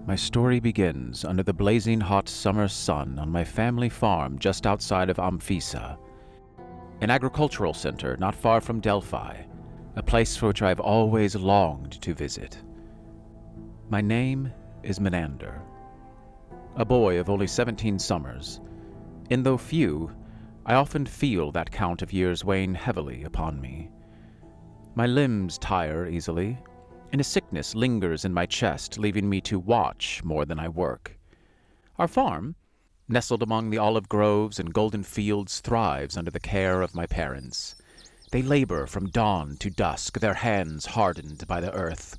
My story begins under the blazing hot summer sun on my family farm just outside of Amphissa, an agricultural center not far from Delphi, a place for which I've always longed to visit. My name is Menander, a boy of only 17 summers, and though few, I often feel that count of years weighing heavily upon me. My limbs tire easily, and a sickness lingers in my chest, leaving me to watch more than I work. Our farm, nestled among the olive groves and golden fields, thrives under the care of my parents. They labor from dawn to dusk, their hands hardened by the earth,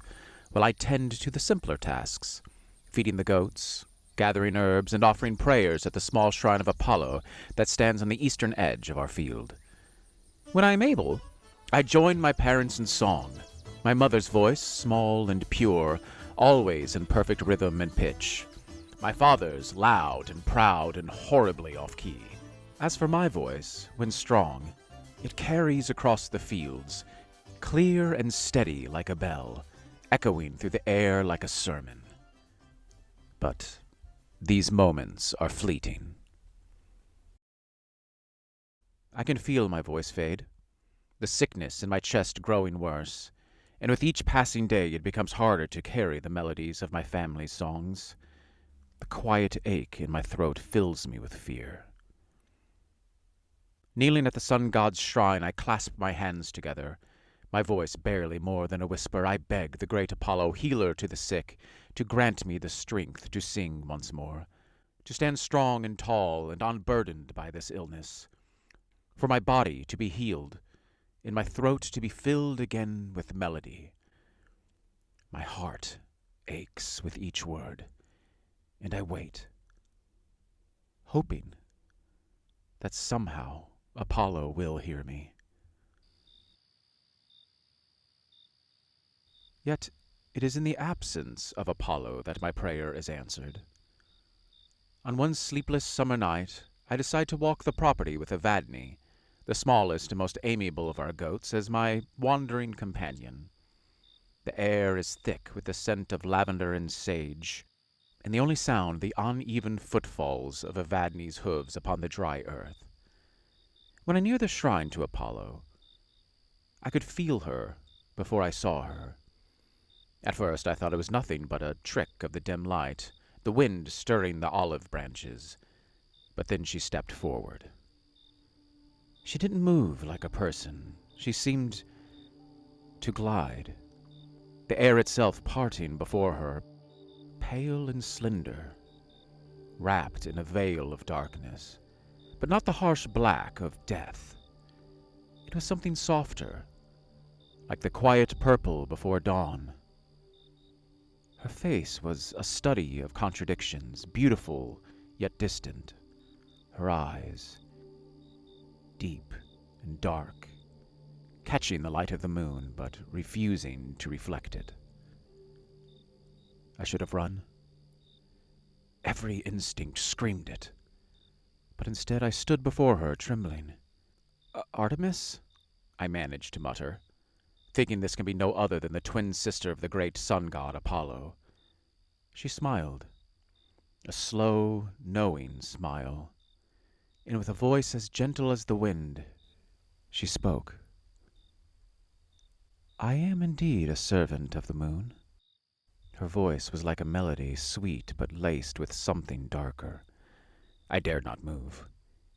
while I tend to the simpler tasks, feeding the goats, gathering herbs, and offering prayers at the small shrine of Apollo that stands on the eastern edge of our field. When I am able, I join my parents in song, my mother's voice, small and pure, always in perfect rhythm and pitch. My father's, loud and proud and horribly off-key. As for my voice, when strong, it carries across the fields, clear and steady like a bell, echoing through the air like a sermon. But these moments are fleeting. I can feel my voice fade, the sickness in my chest growing worse, and with each passing day it becomes harder to carry the melodies of my family's songs. The quiet ache in my throat fills me with fear. Kneeling at the sun god's shrine, I clasp my hands together. My voice barely more than a whisper, I beg the great Apollo, healer to the sick, to grant me the strength to sing once more, to stand strong and tall and unburdened by this illness, for my body to be healed, and my throat to be filled again with melody. My heart aches with each word, and I wait, hoping that somehow Apollo will hear me. Yet it is in the absence of Apollo that my prayer is answered. On one sleepless summer night, I decide to walk the property with Evadne, the smallest and most amiable of our goats, as my wandering companion. The air is thick with the scent of lavender and sage, and the only sound the uneven footfalls of Evadne's hooves upon the dry earth. When I near the shrine to Apollo, I could feel her before I saw her. At first I thought it was nothing but a trick of the dim light, the wind stirring the olive branches, but then she stepped forward. She didn't move like a person. She seemed to glide, the air itself parting before her, pale and slender, wrapped in a veil of darkness, but not the harsh black of death. It was something softer, like the quiet purple before dawn. Her face was a study of contradictions, beautiful yet distant. Her eyes, deep and dark, catching the light of the moon, but refusing to reflect it. I should have run. Every instinct screamed it. But instead I stood before her, trembling. Artemis? I managed to mutter, thinking this can be no other than the twin sister of the great sun god Apollo. She smiled, a slow, knowing smile, and with a voice as gentle as the wind, she spoke. I am indeed a servant of the moon. Her voice was like a melody, sweet but laced with something darker. I dared not move.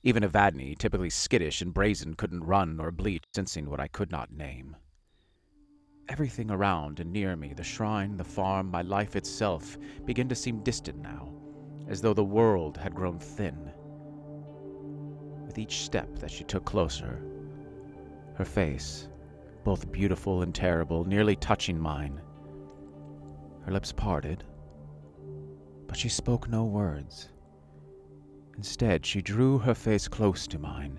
Even Evadne, typically skittish and brazen, couldn't run or bleat, sensing what I could not name. Everything around and near me, the shrine, the farm, my life itself, began to seem distant now, as though the world had grown thin. With each step that she took closer, her face, both beautiful and terrible, nearly touching mine, her lips parted, but she spoke no words. Instead, she drew her face close to mine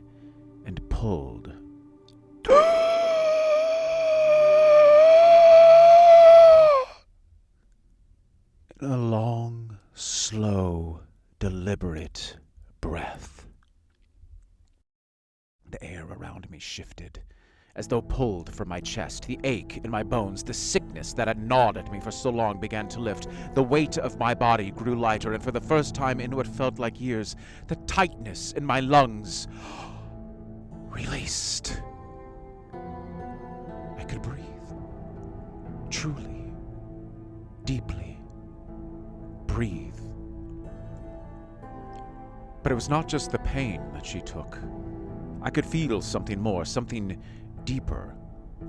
and pulled. In a long, slow, deliberate breath. The air around me shifted, as though pulled from my chest. The ache in my bones, the sickness that had gnawed at me for so long began to lift. The weight of my body grew lighter, and for the first time in what felt like years, the tightness in my lungs released. I could breathe. Truly. Deeply. Breathe. But it was not just the pain that she took. I could feel something more, something deeper.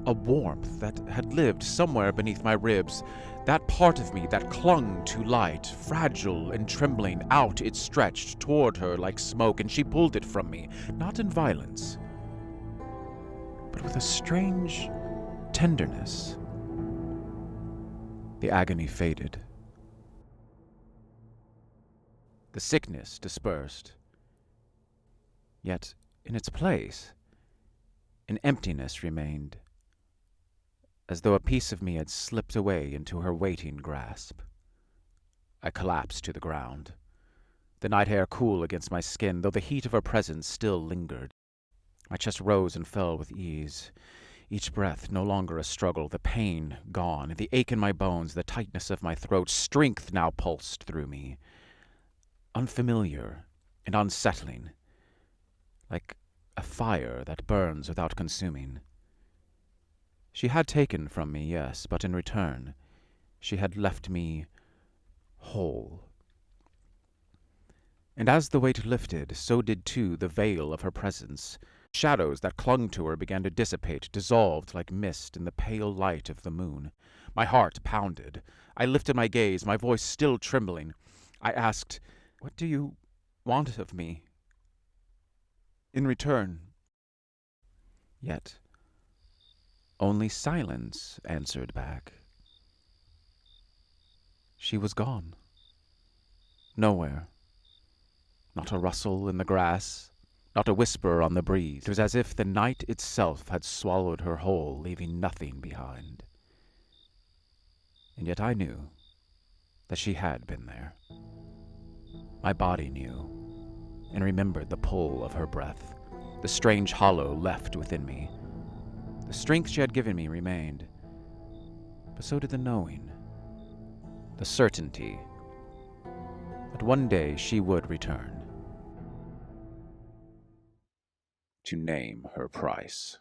A warmth that had lived somewhere beneath my ribs. That part of me that clung to light, fragile and trembling, out it stretched toward her like smoke, and she pulled it from me, not in violence, but with a strange tenderness. The agony faded. The sickness dispersed. Yet, in its place, an emptiness remained, as though a piece of me had slipped away into her waiting grasp. I collapsed to the ground, the night air cool against my skin, though the heat of her presence still lingered. My chest rose and fell with ease, each breath no longer a struggle, the pain gone, the ache in my bones, the tightness of my throat. Strength now pulsed through me, unfamiliar and unsettling, like a fire that burns without consuming. She had taken from me, yes, but in return, she had left me whole. And as the weight lifted, so did too the veil of her presence. Shadows that clung to her began to dissipate, dissolved like mist in the pale light of the moon. My heart pounded. I lifted my gaze, my voice still trembling. I asked, "What do you want of me in return?" Yet only silence answered back. She was gone. Nowhere. Not a rustle in the grass, not a whisper on the breeze. It was as if the night itself had swallowed her whole, leaving nothing behind. And yet I knew that she had been there. My body knew, and remembered the pull of her breath, the strange hollow left within me. The strength she had given me remained, but so did the knowing, the certainty that one day she would return to name her price.